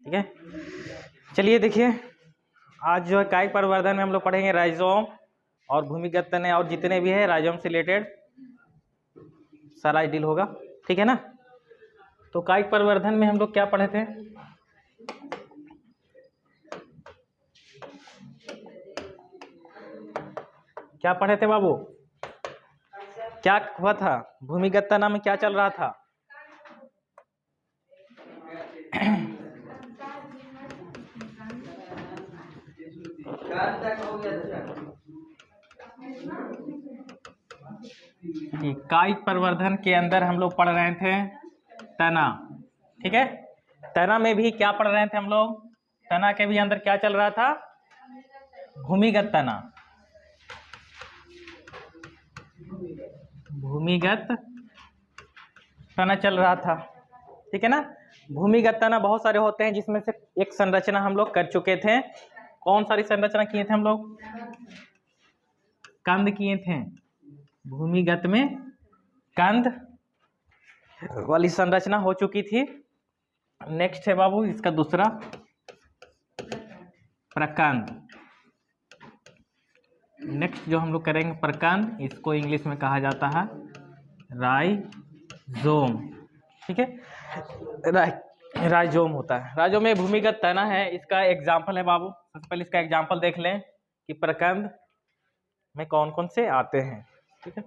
ठीक है। चलिए देखिए, आज जो है कायिक प्रवर्धन में हम लोग पढ़ेंगे राइजोम और भूमिगत तने और जितने भी है राइजोम से रिलेटेड सारा डील होगा, ठीक है ना। तो कायिक प्रवर्धन में हम लोग क्या पढ़े थे? क्या पढ़े थे बाबू? क्या हुआ था? भूमिगत तना में क्या चल रहा था? कायिक प्रवर्धन के अंदर हम लोग पढ़ रहे थे तना, ठीक है। तना में भी क्या पढ़ रहे थे हम लोग? तना के भी अंदर क्या चल रहा था? भूमिगत तना। भूमिगत तना चल रहा था, ठीक है ना। भूमिगत तना बहुत सारे होते हैं, जिसमें से एक संरचना हम लोग कर चुके थे। कौन सारी संरचना किए थे हम लोग? कंद किए थे। भूमिगत में कंद वाली संरचना हो चुकी थी। नेक्स्ट है बाबू इसका दूसरा प्रकंद। नेक्स्ट जो हम लोग करेंगे प्रकंद, इसको इंग्लिश में कहा जाता है राइजोम, ठीक है। राइजोम होता है। राइजोम में भूमिगत तना है। इसका एग्जाम्पल है बाबू, सबसे पहले इसका एग्जाम्पल देख लें कि प्रकंद में कौन कौन से आते हैं, ठीक है।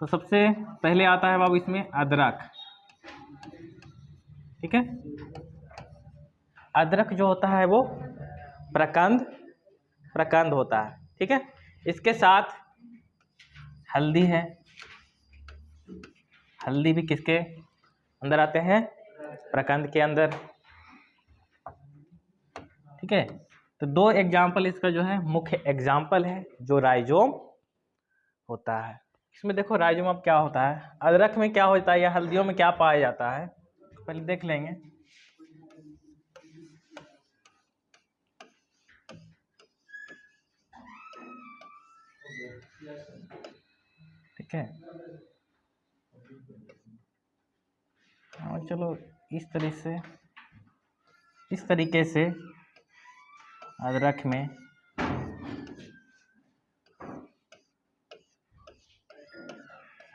तो सबसे पहले आता है बाबू इसमें अदरक, ठीक है। अदरक जो होता है वो प्रकंद होता है, ठीक है। इसके साथ हल्दी है। हल्दी भी किसके अंदर आते हैं? प्रकंद के अंदर, ठीक है। तो दो एग्जाम्पल इसका जो है मुख्य एग्जाम्पल है जो राइजोम होता है। इसमें देखो राइजोम अब क्या होता है, अदरक में क्या होता है या हल्दियों में क्या पाया जाता है, पहले देख लेंगे। ठीक है, और चलो इस तरीके से अदरक में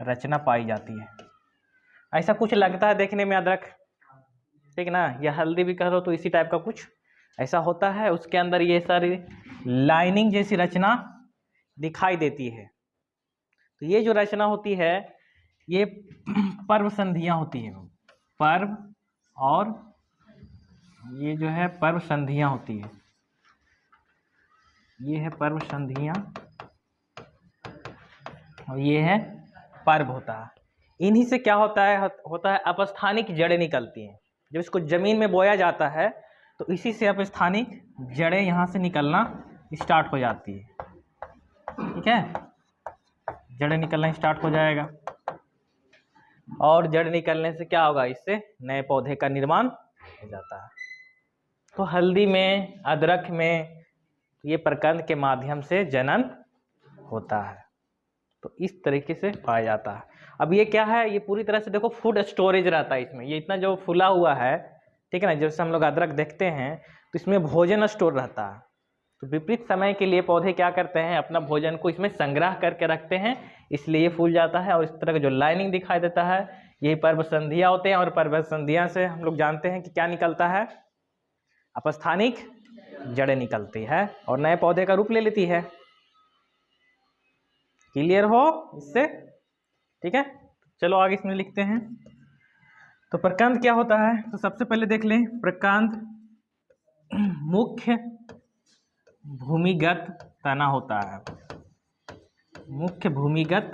रचना पाई जाती है। ऐसा कुछ लगता है देखने में अदरक, ठीक ना, या हल्दी भी कह लो तो इसी टाइप का कुछ ऐसा होता है। उसके अंदर ये सारी लाइनिंग जैसी रचना दिखाई देती है। तो ये जो रचना होती है ये पर्व संधियां होती है। पर्व और ये जो है पर्व संधियां होती है। ये है पर्व संधियां और ये है पर्व होता है। इन्हीं से क्या होता है अपस्थानिक जड़ें निकलती हैं। जब इसको जमीन में बोया जाता है तो इसी से अपस्थानिक जड़ें यहाँ से निकलना स्टार्ट हो जाती है, ठीक है। जड़ें निकलना स्टार्ट हो जाएगा और जड़ निकलने से क्या होगा, इससे नए पौधे का निर्माण हो जाता है। तो हल्दी में, अदरक में ये प्रकंद के माध्यम से जनन होता है। तो इस तरीके से पाया जाता है। अब ये क्या है, ये पूरी तरह से देखो फूड स्टोरेज रहता है इसमें। ये इतना जो फूला हुआ है, ठीक है ना, जैसे हम लोग अदरक देखते हैं तो इसमें भोजन स्टोर रहता है। तो विपरीत समय के लिए पौधे क्या करते हैं, अपना भोजन को इसमें संग्रह करके रखते हैं, इसलिए ये फूल जाता है। और इस तरह का जो लाइनिंग दिखाई देता है यही पर्व संधियां होते हैं। और पर्व संधियां से हम लोग जानते हैं कि क्या निकलता है, अपस्थानिक जड़ें निकलती है और नए पौधे का रूप ले लेती है। क्लियर हो इससे, ठीक है। चलो आगे इसमें लिखते हैं। तो प्रकंद क्या होता है, तो सबसे पहले देख लें प्रकंद मुख्य भूमिगत तना होता है। मुख्य भूमिगत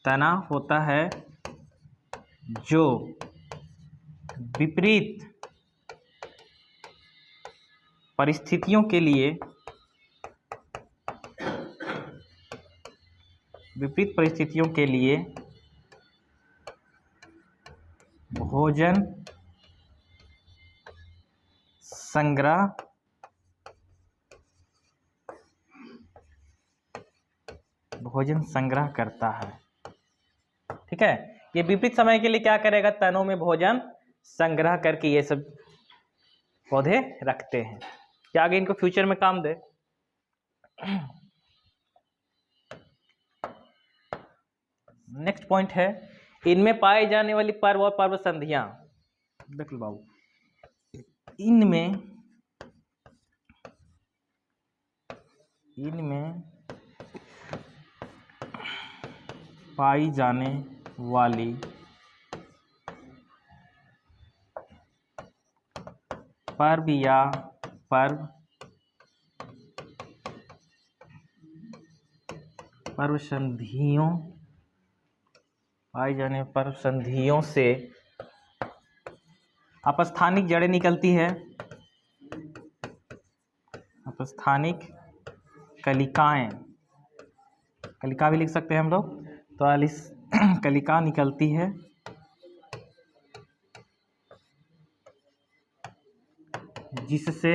तना होता है जो विपरीत परिस्थितियों के लिए भोजन संग्रह करता है, ठीक है। ये विपरीत समय के लिए क्या करेगा, तनों में भोजन संग्रह करके ये सब पौधे रखते हैं, क्या आगे इनको फ्यूचर में काम दे। नेक्स्ट पॉइंट है, इनमें पाई जाने वाली पर्व और पर्व संधियां। देख लो बाबू, इनमें पाई जाने वाली पर्व या पर्व संधियों, पाई जाने पर्व संधियों से अपस्थानिक जड़ें निकलती है, अपस्थानिक कलिकाएं, कलिका भी लिख सकते हैं हम लोग, तो इस कलिका निकलती है जिससे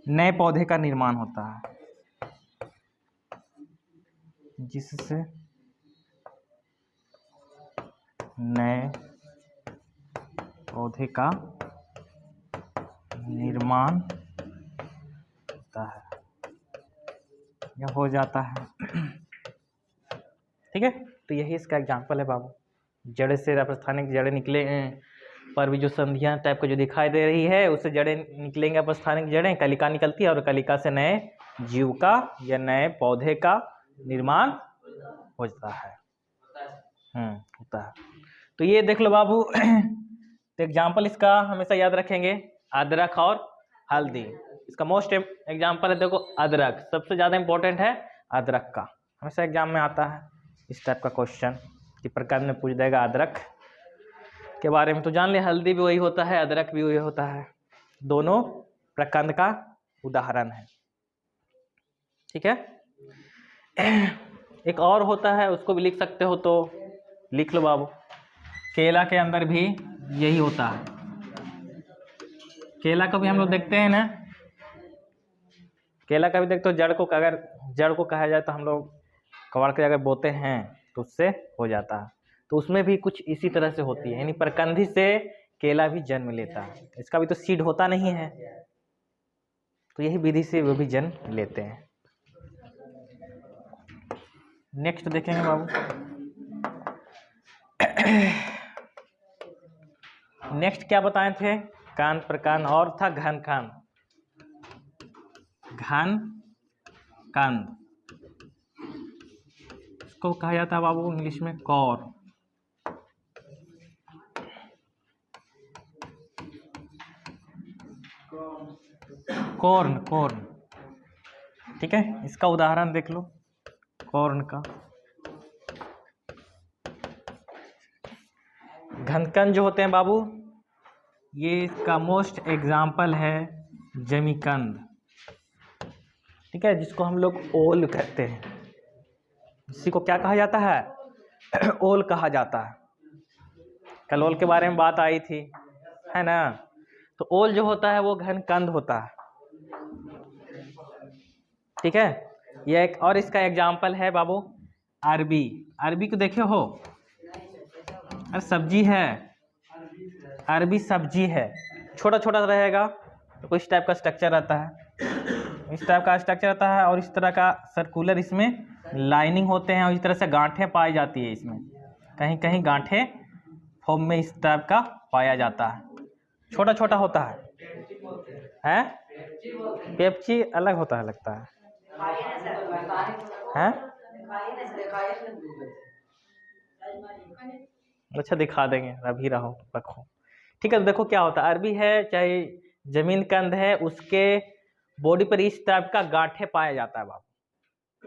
नए पौधे का निर्माण होता है, जिससे नए पौधे का निर्माण होता है या हो जाता है। ठीक है, तो यही इसका एग्जाम्पल है बाबू। जड़े से अपस्थानिक जड़ें निकले, पर भी जो संधियां टाइप का जो दिखाई दे रही है उससे जड़ें निकलेंगे, अपस्थानिक जड़ें, कलिका निकलती है और कलिका से नए जीव का या नए पौधे का निर्माण होता है। होता है। तो ये देख लो बाबू, तो एग्जाम्पल इसका हमेशा याद रखेंगे, अदरक और हल्दी। इसका मोस्ट एग्जाम्पल है, देखो अदरक सबसे ज़्यादा इंपॉर्टेंट है, अदरक का हमेशा एग्जाम में आता है इस टाइप का क्वेश्चन, कि प्रकार में पूछ देगा अदरक के बारे में। तो जान ले, हल्दी भी वही होता है, अदरक भी वही होता है, दोनों प्रकंद का उदाहरण है। ठीक है, एक और होता है, उसको भी लिख सकते हो, तो लिख लो बाबू। केला के अंदर भी यही होता है, केला को भी हम लोग देखते हैं ना, केला का भी देखते हो, अगर जड़ को कहा जाए तो हम लोग कबाड़ के अगर बोते हैं तो उससे हो जाता है, तो उसमें भी कुछ इसी तरह से होती है, यानी प्रकंधी से केला भी जन्म लेता है, इसका भी तो सीड होता नहीं है, तो यही विधि से वो भी जन्म लेते हैं। नेक्स्ट देखेंगे बाबू, नेक्स्ट क्या बताए थे, कांद प्रकांड और था घन कांड। घन कांड इसको कहा जाता है बाबू इंग्लिश में कॉर, कॉर्न। ठीक है, इसका उदाहरण देख लो, कॉर्न का। घनकंद जो होते हैं बाबू, ये इसका मोस्ट एग्जाम्पल है जमीकंद। ठीक है, जिसको हम लोग ओल कहते हैं, इसी को क्या कहा जाता है, ओल कहा जाता है। कल ओल के बारे में बात आई थी, है ना। तो ओल जो होता है वो घनकंद होता है। ठीक है, ये एक और इसका एग्जाम्पल है बाबू अरबी। अरबी को देखे हो, अरे सब्जी है, अरबी सब्जी है, छोटा छोटा रहेगा, तो इस टाइप का स्ट्रक्चर रहता है, इस टाइप का स्ट्रक्चर रहता है, और इस तरह का सर्कुलर इसमें लाइनिंग होते हैं, और इस तरह से गांठें पाई जाती है इसमें, कहीं कहीं गांठें फॉर्म में इस टाइप का पाया जाता है, छोटा छोटा होता है। पेप्ची अलग होता है लगता है, हैं? अच्छा दिखा देंगे, अभी रखो। ठीक है, तो देखो क्या होता है, अरबी है चाहे जमीन कंद है, उसके बॉडी पर इस टाइप का गांठे पाया जाता है बाबू।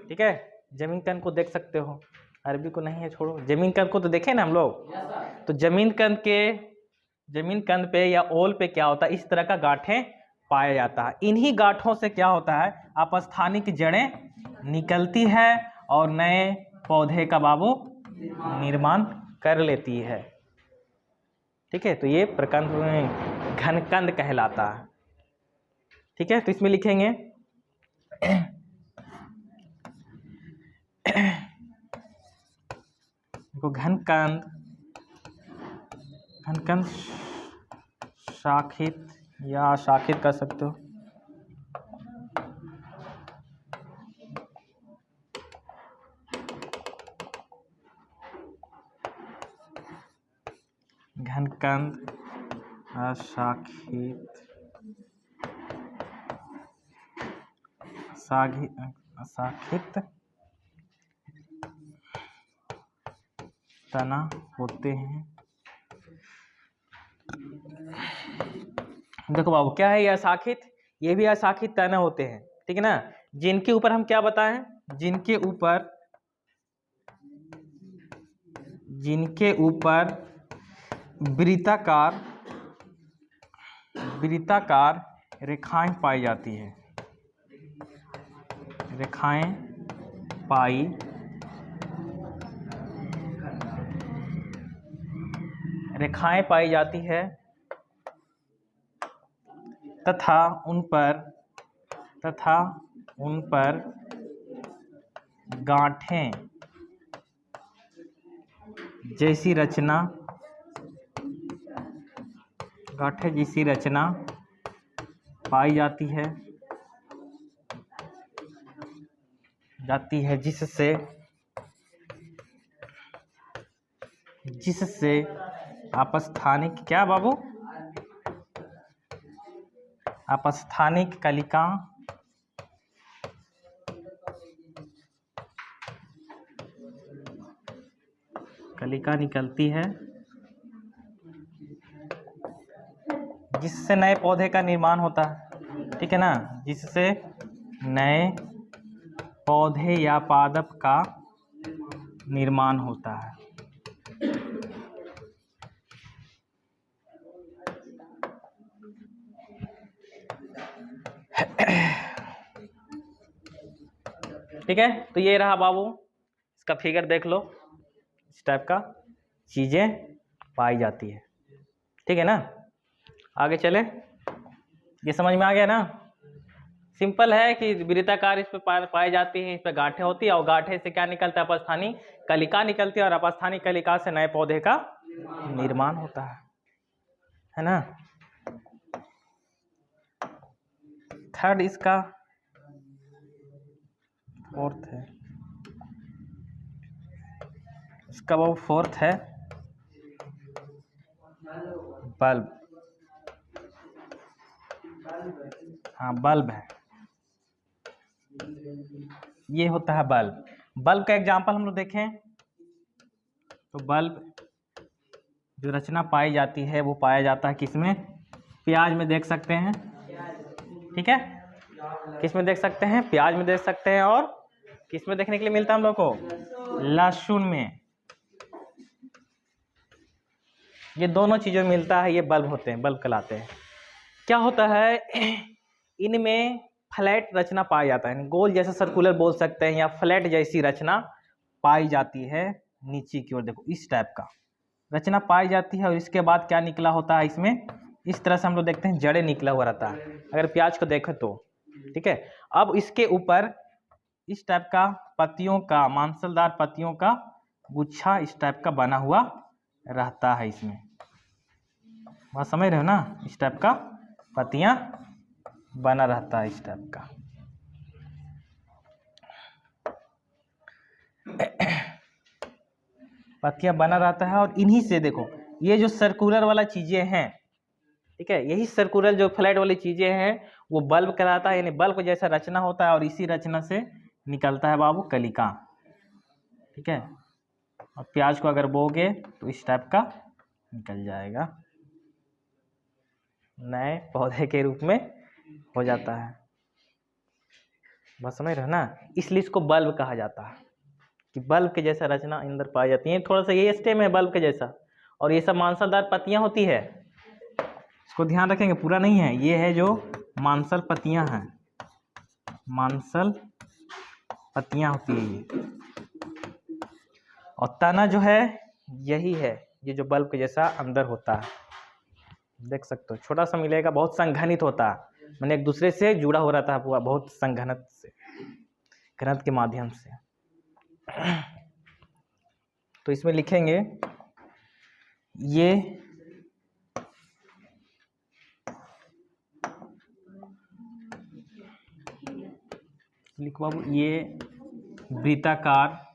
ठीक है, जमीन कंद को देख सकते हो, अरबी को नहीं है, छोड़ो, जमीन कंद को तो देखे ना हम लोग। तो जमीन कंद पे या ओल पे क्या होता है, इस तरह का गांठे पाया जाता है। इन्हीं गांठों से क्या होता है, अपस्थानिक जड़ें निकलती है और नए पौधे का बाबू निर्माण कर लेती है। ठीक है, तो ये प्रकंद में घनकंद कहलाता है। ठीक है, तो इसमें लिखेंगे देखो घनकंद अशाखित या अशाखित कर सकते हो। घनकंद अशाखित अशाखित तना होते हैं। देखो बाबू क्या है ये अशाखित, ये भी अशाखित तना होते हैं, ठीक है ना। जिनके ऊपर हम क्या बताएं, जिनके ऊपर वृत्ताकार रेखाएं पाई जाती है, रेखाएं पाई जाती है तथा उन पर गांठें जैसी रचना पाई जाती है जिससे अपस्थानिक क्या बाबू, अपस्थानिक कलिका निकलती है, जिससे नए पौधे का निर्माण होता है, ठीक है ना, जिससे नए पौधे या पादप का निर्माण होता है। ठीक है, तो ये रहा बाबू, इसका फिगर देख लो, इस टाइप का चीजें पाई जाती है, ठीक है ना। आगे चले, ये समझ में आ गया ना। सिंपल है कि वृत्ताकार इस पे पाई जाती है, इस पे गांठें होती है और गांठे से क्या निकलता है, अपस्थानी कलिका निकलती है और अपस्थानी कलिका से नए पौधे का निर्माण होता है ना। थर्ड इसका फोर्थ है, इसका वो फोर्थ है बल्ब। हाँ बल्ब है, ये होता है बल्ब। बल्ब का एग्जांपल हम लोग देखें तो बल्ब जो रचना पाई जाती है वो पाया जाता है किसमें, प्याज में देख सकते हैं, ठीक है, किस में देख सकते हैं, प्याज में देख सकते हैं, और किस में देखने के लिए मिलता है हम लोग को, लहसुन में। ये दोनों चीजों में मिलता है, ये बल्ब होते हैं, बल्ब कहलाते हैं। क्या होता है, इनमें फ्लैट रचना पाया जाता है, गोल जैसा सर्कुलर बोल सकते हैं, या फ्लैट जैसी रचना पाई जाती है नीचे की ओर। देखो इस टाइप का रचना पाई जाती है, और इसके बाद क्या निकला होता है इसमें, इस तरह से हम लोग देखते हैं जड़ें निकला हुआ रहता है, अगर प्याज को देखें तो, ठीक है। अब इसके ऊपर इस टाइप का पत्तियों का, मांसलदार पत्तियों का गुच्छा इस टाइप का बना हुआ रहता है इसमें, बात समझ रहे हो ना, इस टाइप का पत्तियां बना रहता है, इस टाइप का। पत्तियां बना रहता है, और इन्हीं से देखो ये जो सर्कुलर वाला चीजें हैं, ठीक है, यही सर्कुलर जो फ्लैट वाली चीजें हैं वो बल्ब कहलाता है, यानी बल्ब जैसा रचना होता है, और इसी रचना से निकलता है बाबू कलिका, ठीक है। और प्याज को अगर बोगे तो इस टाइप का निकल जाएगा, नए पौधे के रूप में हो जाता है, बस समझ रहे हो ना। इसलिए इसको बल्ब कहा जाता है कि बल्ब के जैसा रचना अंदर पाई जाती है, थोड़ा सा ये स्टेम है बल्ब के जैसा, और ये सब मांसलदार पत्तियां होती है, इसको ध्यान रखेंगे, पूरा नहीं है, ये है जो मांसल पत्तियां हैं, मांसल पत्तियां होती है ये, और तना जो है यही है, ये जो बल्ब के जैसा अंदर होता है, देख सकते हो, छोटा सा मिलेगा, बहुत संघनित होता है, मैंने एक दूसरे से जुड़ा हो रहता है पूरा, बहुत संघनत से, घनत्व के माध्यम से। तो इसमें लिखेंगे ये लिखो बाबू, ये वृत्ताकार,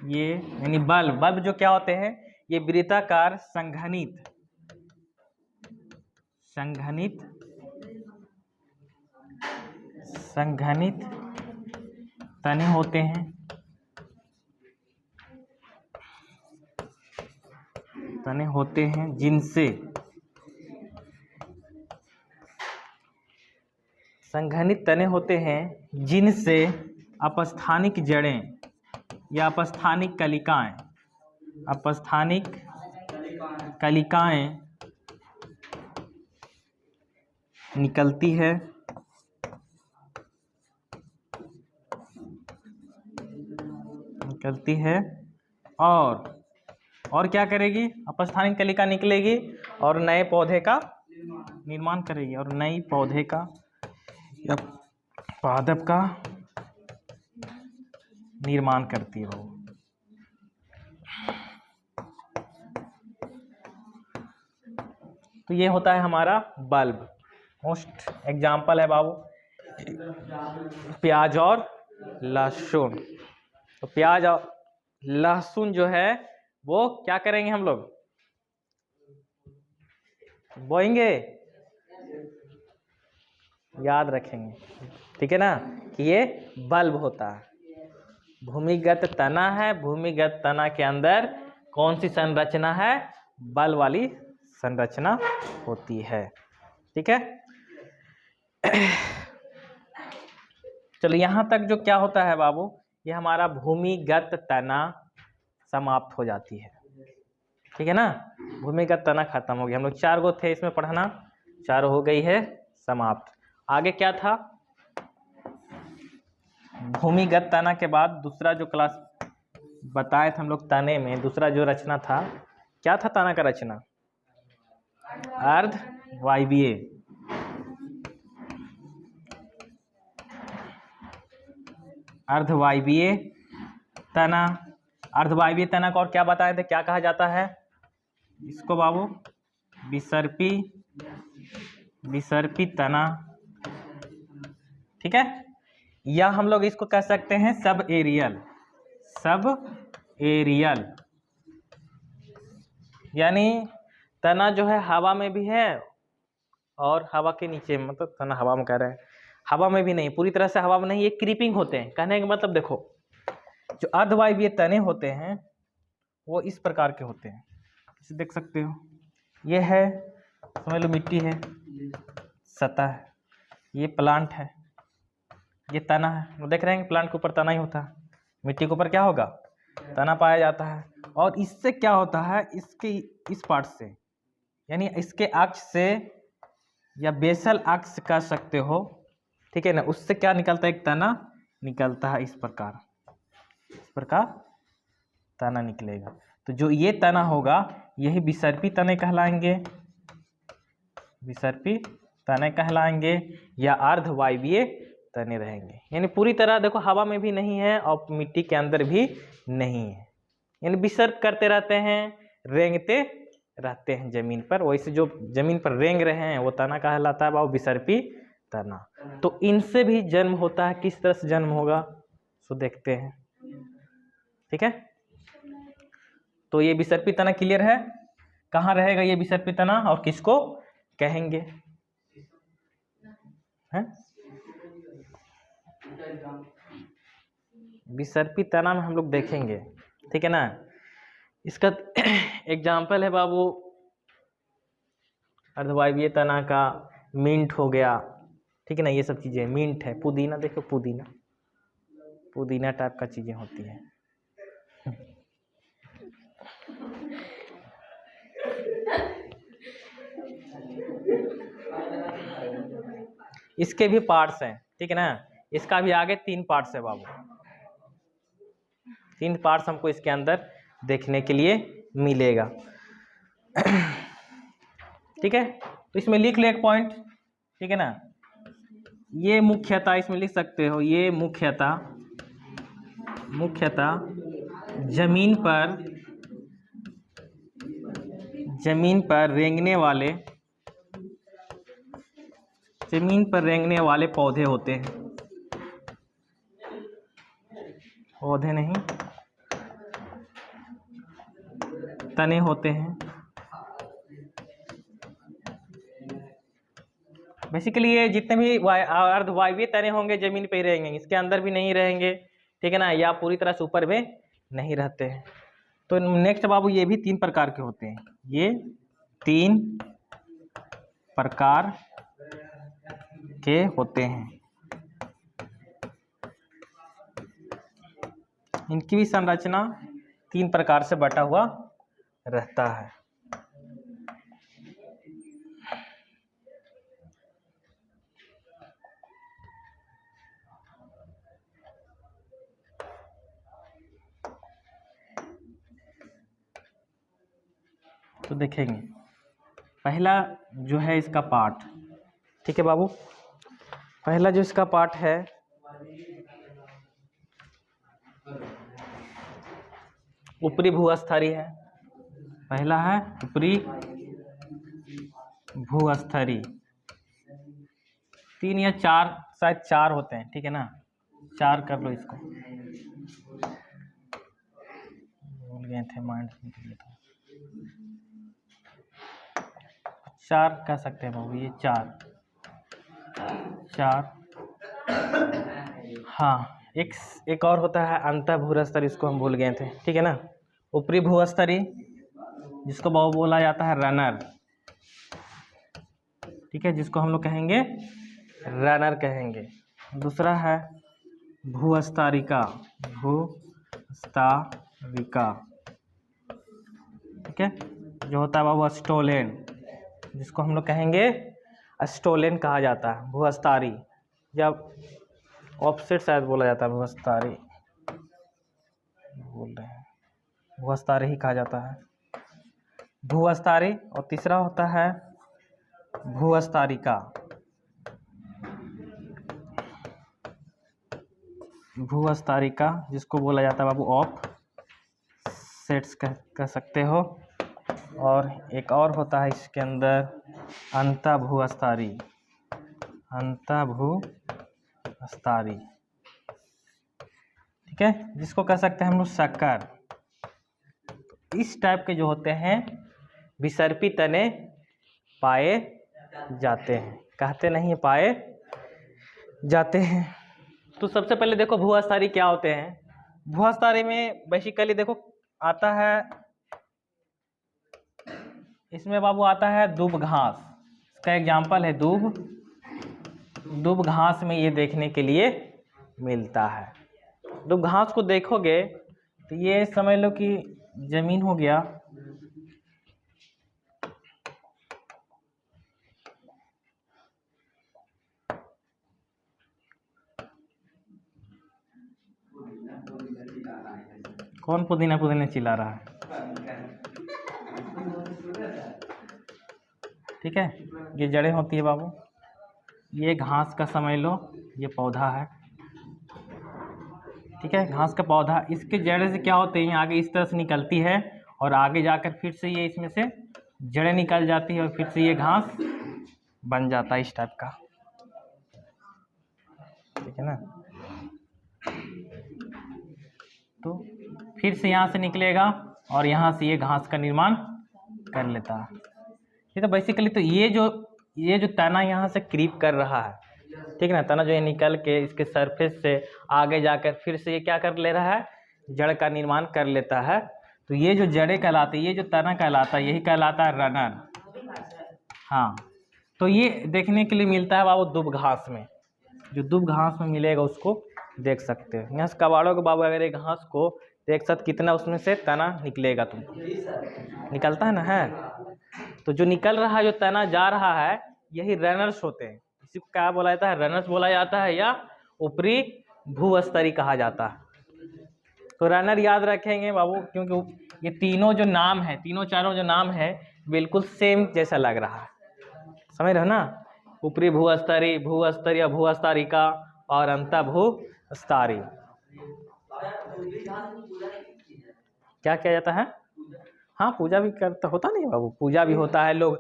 ये यानी बल्ब, बल्ब जो क्या होते हैं, ये वृत्ताकार संघनित तने होते हैं, जिनसे संघनित तने होते हैं, जिनसे अपस्थानिक जड़ें या अपस्थानिक कलिकाएं निकलती है और क्या करेगी, अपस्थानिक कलिका निकलेगी और नए पौधे का निर्माण करेगी, और नई पौधे का या पादप का निर्माण करती है वो। तो ये होता है हमारा बल्ब। मोस्ट एग्जाम्पल है बाबू प्याज और लहसुन। तो प्याज और लहसुन जो है वो क्या करेंगे, हम लोग बोएंगे, याद रखेंगे, ठीक है ना, कि ये बल्ब होता है। भूमिगत तना है, भूमिगत तना के अंदर कौन सी संरचना है, बल्ब वाली संरचना होती है, ठीक है। चलो यहाँ तक जो क्या होता है बाबू, ये हमारा भूमिगत तना समाप्त हो जाती है, ठीक है ना। भूमिगत तना खत्म हो गया, हम लोग 4 गो थे इसमें पढ़ना, 4 हो गई है समाप्त। आगे क्या था, भूमिगत तना के बाद दूसरा जो क्लास बताए थे हम लोग, तने में दूसरा जो रचना था, क्या था तना का रचना, अर्धवायवीय। अर्धवायवीय तना, अर्धवायवीय तना को और क्या बताए थे, क्या कहा जाता है इसको बाबू, विसर्पी तना, ठीक है। या हम लोग इसको कह सकते हैं सब एरियल, यानी तना जो है हवा में भी है और हवा के नीचे, मतलब तना हवा में कह रहे हैं, हवा में भी नहीं, पूरी तरह से हवा में नहीं, ये क्रीपिंग होते हैं। कहने का मतलब देखो, जो अर्धवायवीय तने होते हैं वो इस प्रकार के होते हैं, इसे देख सकते हो, ये है समझ लो मिट्टी है, सतह है, ये प्लांट है, ये तना है, वो देख रहे हैं प्लांट के ऊपर तना ही होता है, मिट्टी के ऊपर क्या होगा, तना पाया जाता है। और इससे क्या होता है, इसके इस पार्ट से, यानी इसके अक्ष से या बेसल अक्ष कह सकते हो, ठीक है ना, उससे क्या निकलता है, एक तना निकलता है, इस प्रकार तना निकलेगा। तो जो ये तना होगा यही विसर्पी तने कहलाएंगे, या अर्धवायवीय तने रहेंगे। यानी पूरी तरह देखो हवा में भी नहीं है और मिट्टी के अंदर भी नहीं है, यानी विसर्प करते रहते हैं, रेंगते रहते हैं जमीन पर। वैसे जो जमीन पर रेंग रहे हैं वो तना कहलाता है वो विसर्पी तना। तो इनसे भी जन्म होता है, किस तरह से जन्म होगा सो देखते हैं, ठीक है। तो ये विसर्पी तना क्लियर है, कहाँ रहेगा ये विसर्पी तना और किसको कहेंगे, हैं? विसर्पी तना में हम लोग देखेंगे, ठीक है ना। इसका एग्जाम्पल है बाबू अर्धवायवीय तना का मिंट हो गया, ठीक है ना, ये सब चीजें, मिंट है, पुदीना देखो, पुदीना टाइप का चीजें होती है। इसके भी पार्ट्स हैं, ठीक है ना, इसका भी आगे 3 पार्ट्स है बाबू, 3 पार्ट्स हमको इसके अंदर देखने के लिए मिलेगा, ठीक है। तो इसमें लिख ले एक पॉइंट, ठीक है ना, ये मुख्यतः इसमें लिख सकते हो, ये मुख्यतः जमीन पर रेंगने वाले पौधे होते हैं, पौधे नहीं, तने होते हैं। बेसिकली ये जितने भी अर्धवायवीय तने होंगे जमीन पे ही रहेंगे, इसके अंदर भी नहीं रहेंगे, ठीक है ना, या पूरी तरह से ऊपर में नहीं रहते हैं। तो नेक्स्ट बाबू ये भी 3 प्रकार के होते हैं, ये 3 प्रकार के होते हैं। इनकी भी संरचना 3 प्रकार से बटा हुआ रहता है। तो देखेंगे पहला जो है इसका पार्ट, ठीक है बाबू, पहला जो इसका पार्ट है ऊपरी भूस्थरी है। पहला है ऊपरी भूस्थरी, 3 या 4, शायद 4 होते हैं, ठीक है ना, 4 कर लो इसको, भूल गए थे, माइंड निकल गया था। 4 कह सकते हैं बाबू, ये 4। हाँ, एक और होता है अंतः भूस्तरी, इसको हम भूल गए थे, ठीक है ना। ऊपरी भूस्तरी जिसको बाबू बोला जाता है रनर, ठीक है, जिसको हम लोग कहेंगे रनर कहेंगे। दूसरा है भूस्तारिका, भूस्तारिका, ठीक है, जो होता है बाबू स्टोलेन, जिसको हम लोग कहेंगे स्टोलेन कहा जाता है। भूस्तारी जब ऑफसेट शायद बोला जाता है, भूस्तारी बोल रहे हैं, भूस्तारी ही कहा जाता है, भूस्तारी। और तीसरा होता है भूस्तारिका, भूस्तारिका जिसको बोला जाता है बाबू ऑफ सेट्स कह सकते हो। और एक और होता है इसके अंदर अंतः भूस्तारी, अंतः भूस्तारी, ठीक है, जिसको कह सकते हैं हम लोग शक्कर। इस टाइप के जो होते हैं विसर्पी तने पाए जाते हैं, कहते नहीं पाए जाते हैं। तो सबसे पहले देखो भूस्तारी क्या होते हैं। भूस्तारी में बेसिकली देखो आता है, इसमें बाबू आता है दूब घास, इसका एग्जाम्पल है दूब घास में ये देखने के लिए मिलता है। दूब घास को देखोगे तो ये समझ लो कि जमीन हो गया, कौन पुदीना पुदीना चिल्ला रहा है, ठीक है, ये जड़ें होती है बाबू, ये घास का समझ लो, ये पौधा है, ठीक है, घास का पौधा। इसके जड़ें से क्या होते हैं, आगे इस तरह से निकलती है और आगे जाकर फिर से ये इसमें से जड़ें निकल जाती है और फिर से ये घास बन जाता है इस टाइप का, ठीक है ना। तो फिर से यहाँ से निकलेगा और यहाँ से ये घास का निर्माण कर लेता है। ये तो बेसिकली तो ये जो तना यहाँ से क्रीप कर रहा है, ठीक है ना, तना जो ये निकल के इसके सरफेस से आगे जाकर फिर से ये क्या कर ले रहा है, जड़ का निर्माण कर लेता है। तो ये जो जड़ें कहलाती है, ये जो तना कहलाता है, यही कहलाता है रनर। हाँ, तो ये देखने के लिए मिलता है बाबू दूब घास में, जो दूब घास में मिलेगा उसको देख सकते हो। यहाँ से कबाड़ों के बाबू अगर ये घास को देख सकते कितना उसमें से तना निकलेगा, तुमको निकलता है ना, है। तो जो निकल रहा है, जो तना जा रहा है, यही रनर्स होते हैं। इसी को क्या बोला जाता है, रनर्स बोला जाता है या ऊपरी भूस्तरी कहा जाता है। तो रनर याद रखेंगे बाबू, क्योंकि ये तीनों जो नाम है, तीनों चारों जो नाम है बिल्कुल सेम जैसा लग रहा है, समझ रहे हो ना। ऊपरी भूस्तरी या भूस्तारिका और अंतः भूस्तारी। क्या किया जाता है, हाँ पूजा भी करता होता नहीं बाबू, पूजा भी होता है। लोग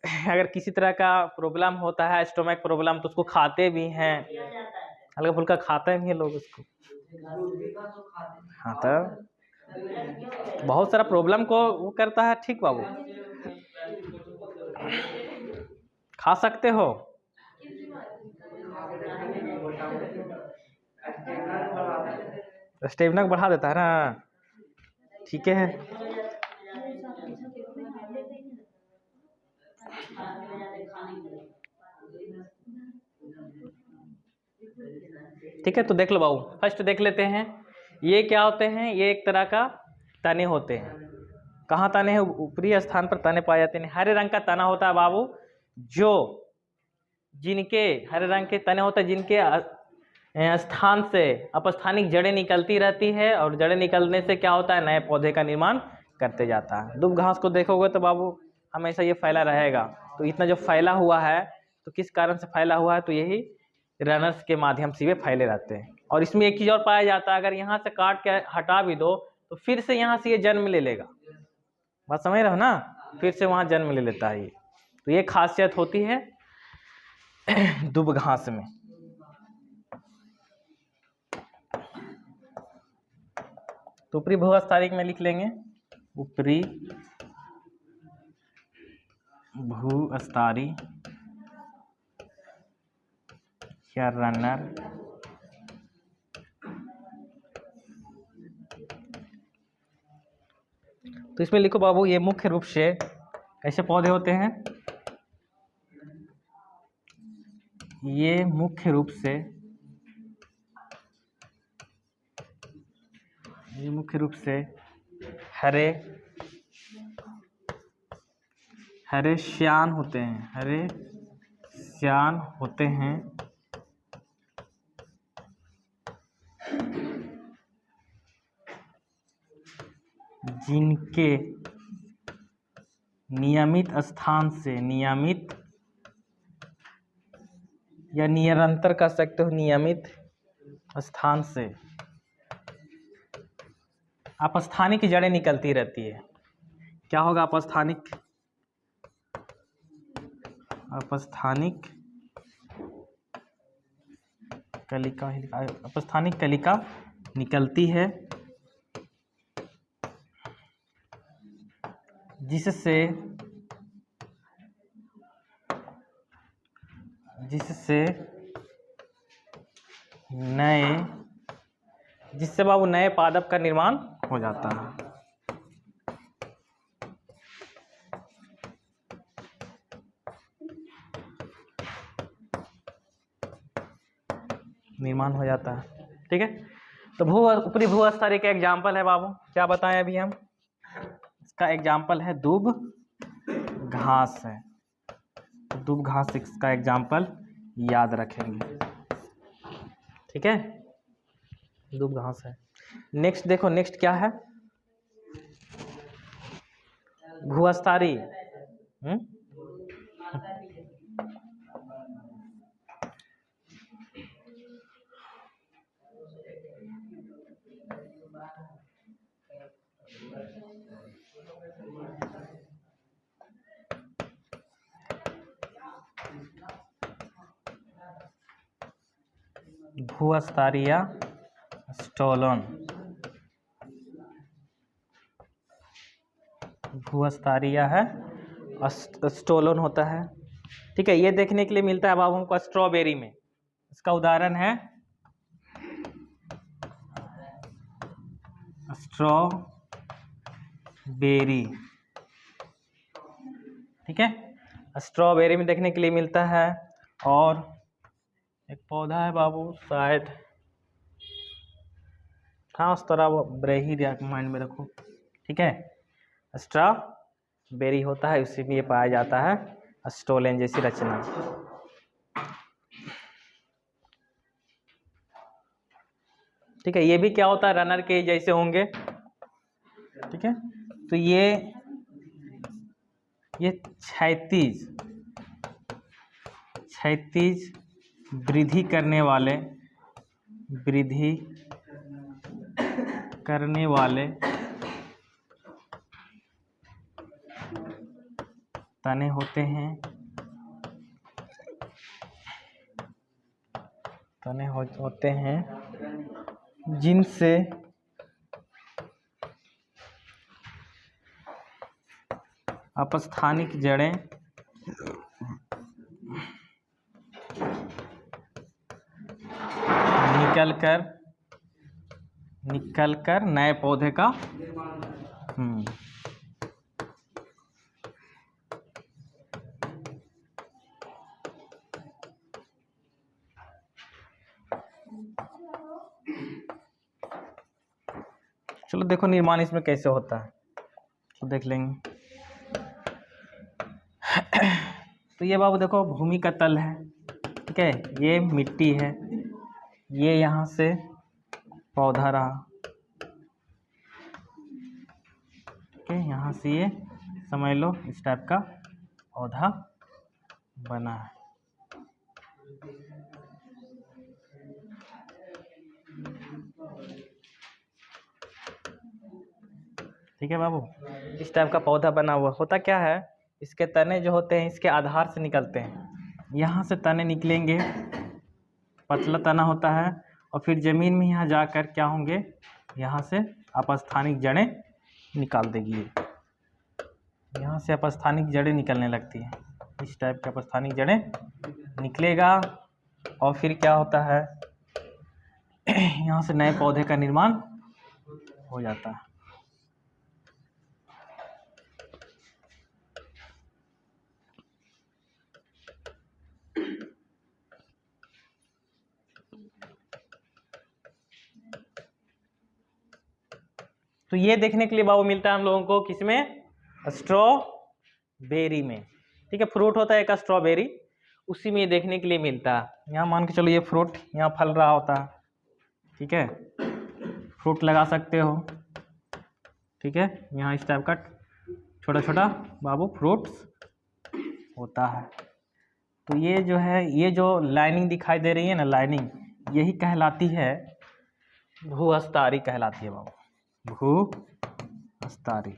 अगर किसी तरह का प्रॉब्लम होता है, स्टोमक प्रॉब्लम, तो उसको खाते भी हैं, हल्का फुल्का खाते हैं लोग उसको। हाँ तो बहुत सारा प्रॉब्लम को वो करता है ठीक बाबू, खा सकते हो। स्टेमिना बढ़ा देता है ना, ठीक है। ठीक है, तो देख लो बाबू, फर्स्ट देख लेते हैं ये क्या होते हैं। ये एक तरह का तने होते हैं। कहाँ तने हैं? ऊपरी स्थान पर तने पाए जाते हैं। हरे रंग का तना होता है बाबू, जो जिनके हरे रंग के तने होते हैं, जिनके स्थान से अपस्थानिक जड़ें निकलती रहती है, और जड़ें निकलने से क्या होता है, नए पौधे का निर्माण करते जाता है। दुब घास को देखोगे तो बाबू हमेशा ये फैला रहेगा। तो इतना जो फैला हुआ है, तो किस कारण से फैला हुआ है? तो यही रनर्स के माध्यम से ये फैले रहते हैं। और इसमें एक चीज़ और पाया जाता है, अगर यहाँ से काट के हटा भी दो तो फिर से यहाँ से ये जन्म ले लेगा। बात समझ रहे हो ना? फिर से वहाँ जन्म ले लेता है ये। तो ये खासियत होती है दुब घास में। तो ऊपरी भूस्थानिक में लिख लेंगे, ऊपरी भूस्थारी या रनर तो इसमें लिखो बाबू, ये मुख्य रूप से कैसे पौधे होते हैं? ये मुख्य रूप से हरे श्यान होते हैं। हरे श्यान होते हैं, जिनके नियमित स्थान से, नियमित या निरंतर कह सकते हो, नियमित स्थान से अपस्थानिक जड़ें निकलती रहती है। क्या होगा? अपस्थानिक कलिका, अपस्थानिक कलिका निकलती है, जिससे बाबू नए पादप का निर्माण हो जाता है। निर्माण हो जाता है, ठीक है। तो ऊपरी भूस्थारी का एग्जाम्पल है बाबू, क्या बताएं अभी हम? इसका एग्जाम्पल है दूब घास है। दूब घास इसका एग्जाम्पल याद रखेंगे, ठीक है। दूब घास है। नेक्स्ट देखो, नेक्स्ट क्या है? भूस्थारी। भूस्थारी या स्टोलन। भूस्थारिया है, स्टोलन होता है, ठीक है। ये देखने के लिए मिलता है बाबू हमको स्ट्रॉबेरी में। इसका उदाहरण है स्ट्रॉबेरी, ठीक है। स्ट्रॉबेरी में देखने के लिए मिलता है। और एक पौधा है बाबू, शायद हाँ उस तरह वो ब्रेही माइंड में रखो, ठीक है। स्ट्रॉबेरी होता है, उसी में ये पाया जाता है स्टोलेन जैसी रचना, ठीक है। ये भी क्या होता है? रनर के जैसे होंगे, ठीक है। तो ये क्षैतिज वृद्धि करने वाले तने होते हैं। तने होते हैं जिनसे अपस्थानिक जड़ें निकलकर नए पौधे का चलो देखो निर्माण इसमें कैसे होता है तो देख लेंगे। तो ये बाबू देखो भूमि का तल है, ठीक है, ये मिट्टी है, ये यहाँ से पौधा रहा, ठीक है, यहाँ से ये समझ लो इस टाइप का पौधा बना है। ठीक है बाबू, इस टाइप का पौधा बना हुआ होता क्या है, इसके तने जो होते हैं इसके आधार से निकलते हैं, यहाँ से तने निकलेंगे, पतला तना होता है और फिर ज़मीन में यहाँ जाकर क्या होंगे, यहाँ से अपस्थानिक जड़ें निकाल देगी। यहाँ से अपस्थानिक जड़ें निकलने लगती हैं, इस टाइप के अपस्थानिक जड़ें निकलेगा और फिर क्या होता है यहाँ से नए पौधे का निर्माण हो जाता है। तो ये देखने के लिए बाबू मिलता है हम लोगों को किसमें, स्ट्रॉबेरी में, ठीक है, फ्रूट होता है एक स्ट्रॉबेरी, उसी में ये देखने के लिए मिलता है। यहाँ मान के चलो ये फ्रूट यहाँ फल रहा होता है, ठीक है, फ्रूट लगा सकते हो, ठीक है, यहाँ इस टाइप का छोटा छोटा बाबू फ्रूट्स होता है। तो ये जो है, ये जो लाइनिंग दिखाई दे रही है ना, लाइनिंग, यही कहलाती है भूअस्तारी कहलाती है बाबू, भूअस्तारी।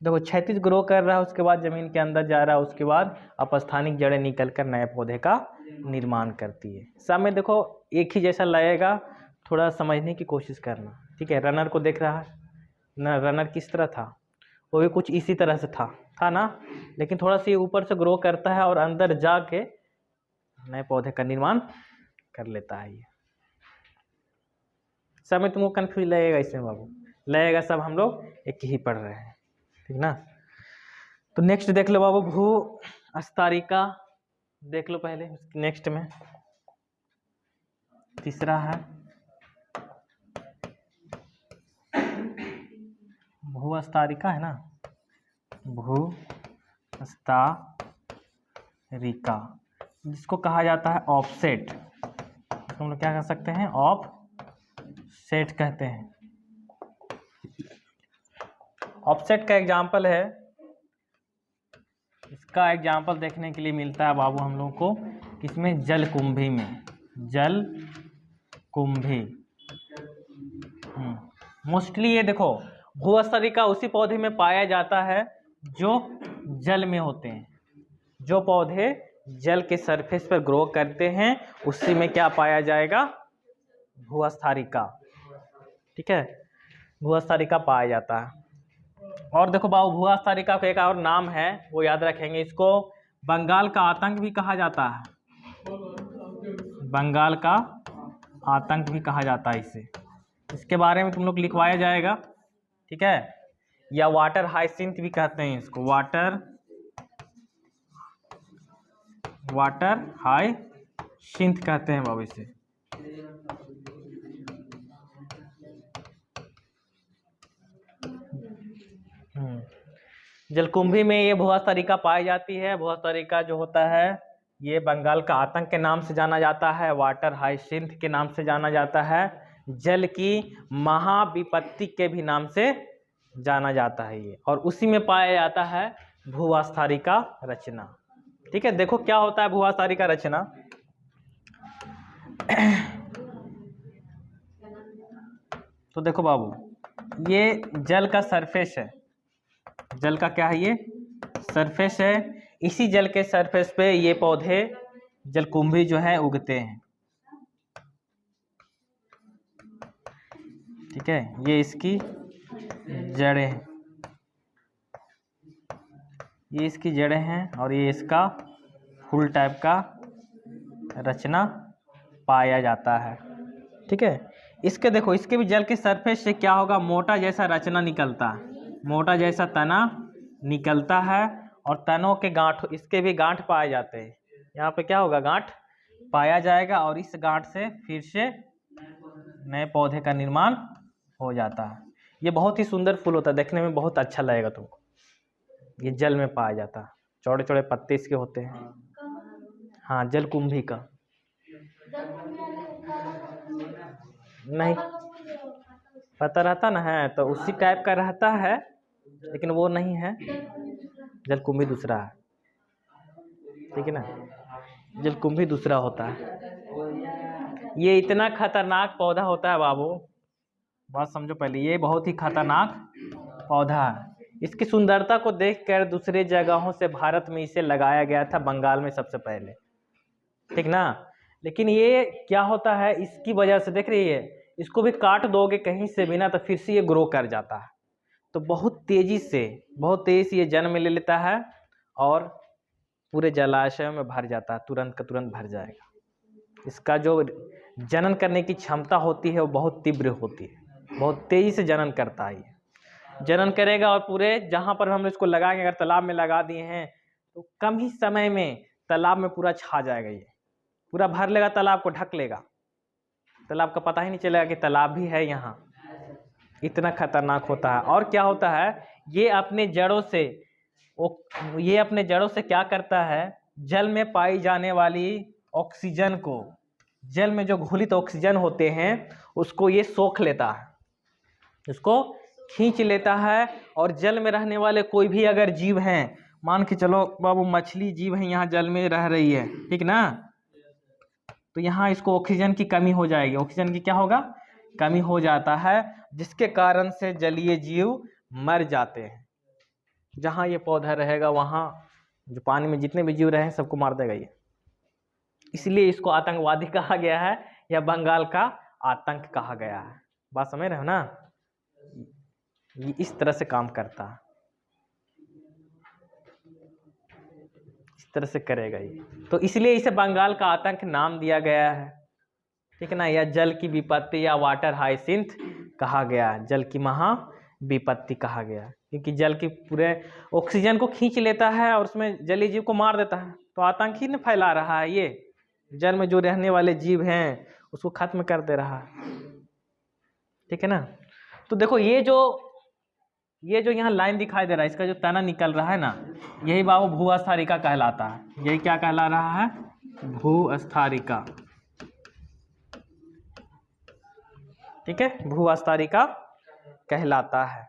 देखो क्षैतिज ग्रो कर रहा है, उसके बाद जमीन के अंदर जा रहा है, उसके बाद अपस्थानिक जड़ें निकलकर नए पौधे का निर्माण करती है। सब में देखो एक ही जैसा लगेगा, थोड़ा समझने की कोशिश करना, ठीक है। रनर को देख रहा है ना, रनर किस तरह था, वो भी कुछ इसी तरह से था ना, लेकिन थोड़ा सा ये ऊपर से ग्रो करता है और अंदर जाके नए पौधे का निर्माण कर लेता है। ये सब में तुमको कन्फ्यूज लगेगा, इसमें बाबू लगेगा, सब हम लोग एक ही पढ़ रहे हैं, ठीक ना। तो नेक्स्ट देख लो बाबू, भूअस्तारिका देख लो पहले, नेक्स्ट में तीसरा है भूअस्तारिका, है ना, भूअस्तारिका, जिसको कहा जाता है ऑफसेट, हम लोग क्या कर सकते हैं, ऑफसेट कहते हैं। ऑफसेट का एग्जाम्पल है, इसका एग्जाम्पल देखने के लिए मिलता है बाबू हम लोग को किसमें, जलकुंभी में, जलकुंभी। मोस्टली ये देखो भूअस्तारिका उसी पौधे में पाया जाता है जो जल में होते हैं, जो पौधे जल के सरफेस पर ग्रो करते हैं उसी में क्या पाया जाएगा, भूअस्तारिका, ठीक है, भूअस्तारिका पाया जाता है। और देखो बाबू भूअस्तारिका का एक और नाम है, वो याद रखेंगे, इसको बंगाल का आतंक भी कहा जाता है, बंगाल का आतंक भी कहा जाता है इसे, इसके बारे में तुम लोग लिखवाया जाएगा, ठीक है, या वाटर हाइसिंथ भी कहते हैं इसको, वाटर हाइसिंथ कहते हैं बाबू इसे। जलकुंभी में ये भूअस्तारिका पाई जाती है। भूअस्तारिका जो होता है ये बंगाल का आतंक के नाम से जाना जाता है, वाटर हाइसिंथ के नाम से जाना जाता है, जल की महाविपत्ति के भी नाम से जाना जाता है ये, और उसी में पाया जाता है भूअस्तारिका रचना, ठीक है। देखो क्या होता है भूअस्तारिका रचना, तो देखो बाबू ये जल का सरफेस है, जल का क्या है, ये सरफेस है, इसी जल के सरफेस पे ये पौधे जलकुंभी जो है उगते हैं, ठीक है, ये इसकी जड़ें हैं, ये इसकी जड़ें हैं और ये इसका फूल टाइप का रचना पाया जाता है। ठीक है, इसके देखो, इसके भी जल के सरफेस से क्या होगा, मोटा जैसा रचना निकलता है, मोटा जैसा तना निकलता है और तनों के गांठ, इसके भी गांठ पाए जाते हैं। यहाँ पे क्या होगा, गांठ पाया जाएगा और इस गांठ से फिर से नए पौधे का निर्माण हो जाता है। ये बहुत ही सुंदर फूल होता है, देखने में बहुत अच्छा लगेगा तुमको। ये जल में पाया जाता है, चौड़े चौड़े पत्ते इसके होते हैं। हाँ, जलकुंभी का नहीं पता रहता ना है, तो उसी टाइप का रहता है, लेकिन वो नहीं है, जलकुंभी दूसरा है। ठीक है ना, जलकुंभी दूसरा होता है। ये इतना खतरनाक पौधा होता है बाबू, बात समझो पहले, ये बहुत ही खतरनाक पौधा है। इसकी सुंदरता को देखकर दूसरे जगहों से भारत में इसे लगाया गया था, बंगाल में सबसे पहले। ठीक ना, लेकिन ये क्या होता है, इसकी वजह से देख रही है, इसको भी काट दोगे कहीं से भी ना तो फिर से ये ग्रो कर जाता है। तो बहुत तेजी से ये जन्म ले लेता है और पूरे जलाशय में भर जाता है, तुरंत का तुरंत भर जाएगा। इसका जो जनन करने की क्षमता होती है वो बहुत तीव्र होती है, बहुत तेजी से जनन करता है। ये जनन करेगा और पूरे जहाँ पर हम इसको लगाएंगे, अगर तालाब में लगा दिए हैं तो कम ही समय में तालाब में पूरा छा जाएगा, ये पूरा भर लेगा, तालाब को ढक लेगा, तालाब का पता ही नहीं चलेगा कि तालाब भी है यहाँ। इतना खतरनाक होता है। और क्या होता है, ये अपने जड़ों से क्या करता है, जल में पाई जाने वाली ऑक्सीजन को, जल में जो घुलित ऑक्सीजन होते हैं उसको ये सोख लेता है, उसको खींच लेता है। और जल में रहने वाले कोई भी अगर जीव हैं, मान के चलो बाबू मछली जीव है, यहाँ जल में रह रही है, ठीक ना, तो यहाँ इसको ऑक्सीजन की कमी हो जाएगी, ऑक्सीजन की क्या होगा, कमी हो जाता है, जिसके कारण से जलीय जीव मर जाते हैं। जहाँ ये पौधा रहेगा वहाँ जो पानी में जितने भी जीव रहे सबको मार देगा ये, इसलिए इसको आतंकवादी कहा गया है या बंगाल का आतंक कहा गया है। बात समझ रहे हो ना, ये इस तरह से काम करता है, इस तरह से करेगा ये, तो इसलिए इसे बंगाल का आतंक नाम दिया गया है। ठीक है ना, या जल की विपत्ति या वाटर हाइसिंथ कहा गया है, जल की महा विपत्ति कहा गया है, क्योंकि जल की पूरे ऑक्सीजन को खींच लेता है और उसमें जलीय जीव को मार देता है, तो आतंक ही न फैला रहा है, ये जल में जो रहने वाले जीव हैं उसको खत्म कर दे रहा है। ठीक है ना, तो देखो ये जो यहाँ लाइन दिखाई दे रहा है, इसका जो तना निकल रहा है ना, यही बाबू भूस्थारिका कहलाता है। यही क्या कहला रहा है, भूस्थारिका। ठीक है, भूस्थारिका कहलाता है।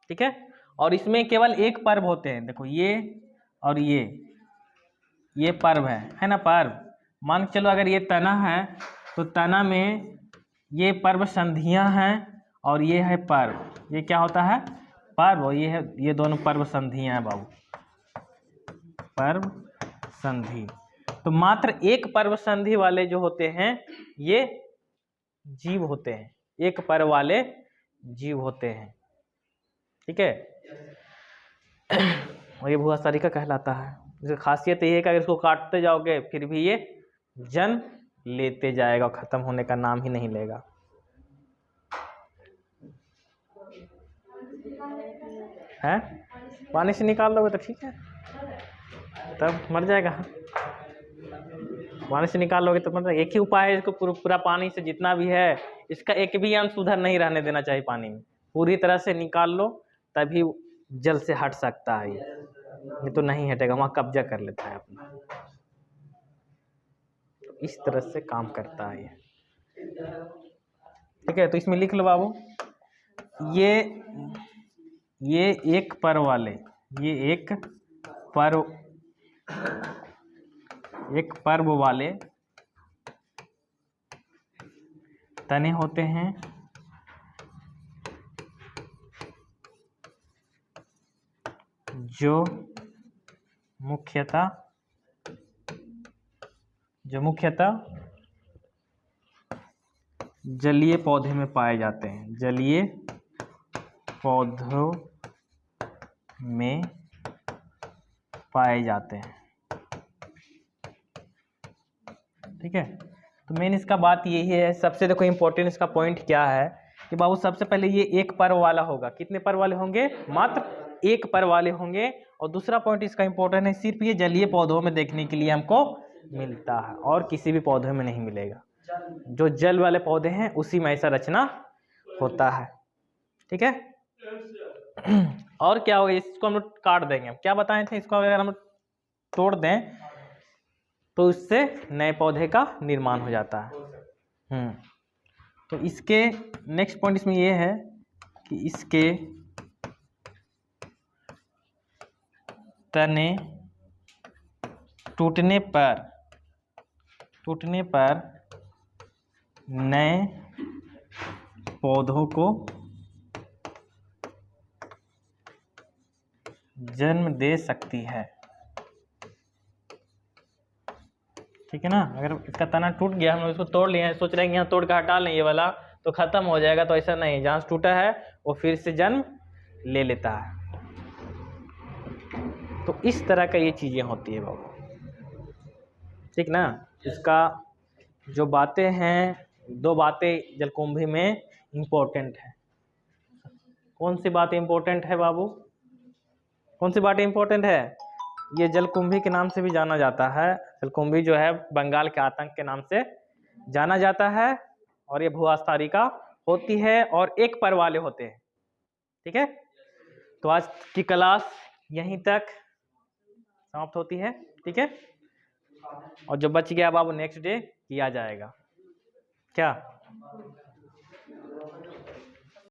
ठीक है, और इसमें केवल एक पर्व होते हैं, देखो ये और ये पर्व है ना, पर्व मान के चलो, अगर ये तना है तो तना में ये पर्व संधियां हैं और ये है पर्व, ये क्या होता है, पर्व, ये है, ये दोनों पर्व संधियां हैं बाबू, पर्व संधि। तो मात्र एक पर्व संधि वाले जो होते हैं ये जीव होते हैं, एक पर्व वाले जीव होते हैं। ठीक है, और ये भूस्थारिका कहलाता है। इसकी खासियत ये है कि अगर इसको काटते जाओगे फिर भी ये जन्म लेते जाएगा, खत्म होने का नाम ही नहीं लेगा। है, पानी से निकाल दोगे तो ठीक है, तब मर जाएगा, पानी से निकाल लोगे तो मतलब एक ही उपाय है, इसको पूरा पानी से जितना भी है इसका एक भी अंश उधर नहीं रहने देना चाहिए, पानी में पूरी तरह से निकाल लो, तभी जल से हट सकता है ये तो नहीं हटेगा, वहाँ कब्जा कर लेता है अपना। तो इस तरह से काम करता है ये। ठीक है, तो इसमें लिख लो बाबू, ये एक पर्व वाले, ये एक पर्व वाले तने होते हैं जो मुख्यतः जलीय पौधे में पाए जाते हैं, जलीय पौधों में पाए जाते हैं। ठीक है, तो मेन इसका बात यही है। सबसे देखो इम्पोर्टेंट इसका पॉइंट क्या है कि बाबू सबसे पहले ये एक पर वाला होगा। कितने पर वाले होंगे? मात्र एक पर वाले होंगे। और दूसरा पॉइंट इसका इम्पोर्टेंट है, सिर्फ ये जलीय पौधों में देखने के लिए हमको मिलता है और किसी भी पौधे में नहीं मिलेगा। जो जल वाले पौधे हैं उसी में ऐसा रचना होता है। ठीक है, और क्या होगा, इसको हम लोग काट देंगे। क्या बताए थे, इसको अगर हम तोड़ दें तो इससे नए पौधे का निर्माण हो जाता है। तो इसके नेक्स्ट पॉइंट इसमें ये है कि इसके तने टूटने पर नए पौधों को जन्म दे सकती है। ठीक है ना, अगर इसका तना टूट गया, हम लोग इसको तोड़ लिए, सोच रहे हैं कि यहाँ तोड़ के हटा लें ये वाला तो खत्म हो जाएगा, तो ऐसा नहीं, जहाँ से टूटा है वो फिर से जन्म ले लेता है। तो इस तरह का ये चीजें होती है बाबू। ठीक ना, इसका जो बातें हैं, दो बातें जलकुंभी में इम्पोर्टेंट है। कौन सी बातें इम्पोर्टेंट है बाबू? कौन सी बातें इम्पोर्टेंट है? ये जलकुंभी के नाम से भी जाना जाता है। जलकुंभी जो है बंगाल के आतंक के नाम से जाना जाता है और ये भूस्थारिका होती है और एक पर वाले होते हैं। ठीक है, तो आज की क्लास यहीं तक समाप्त होती है। ठीक है, और जो बच गया बाबू नेक्स्ट डे किया जाएगा। क्या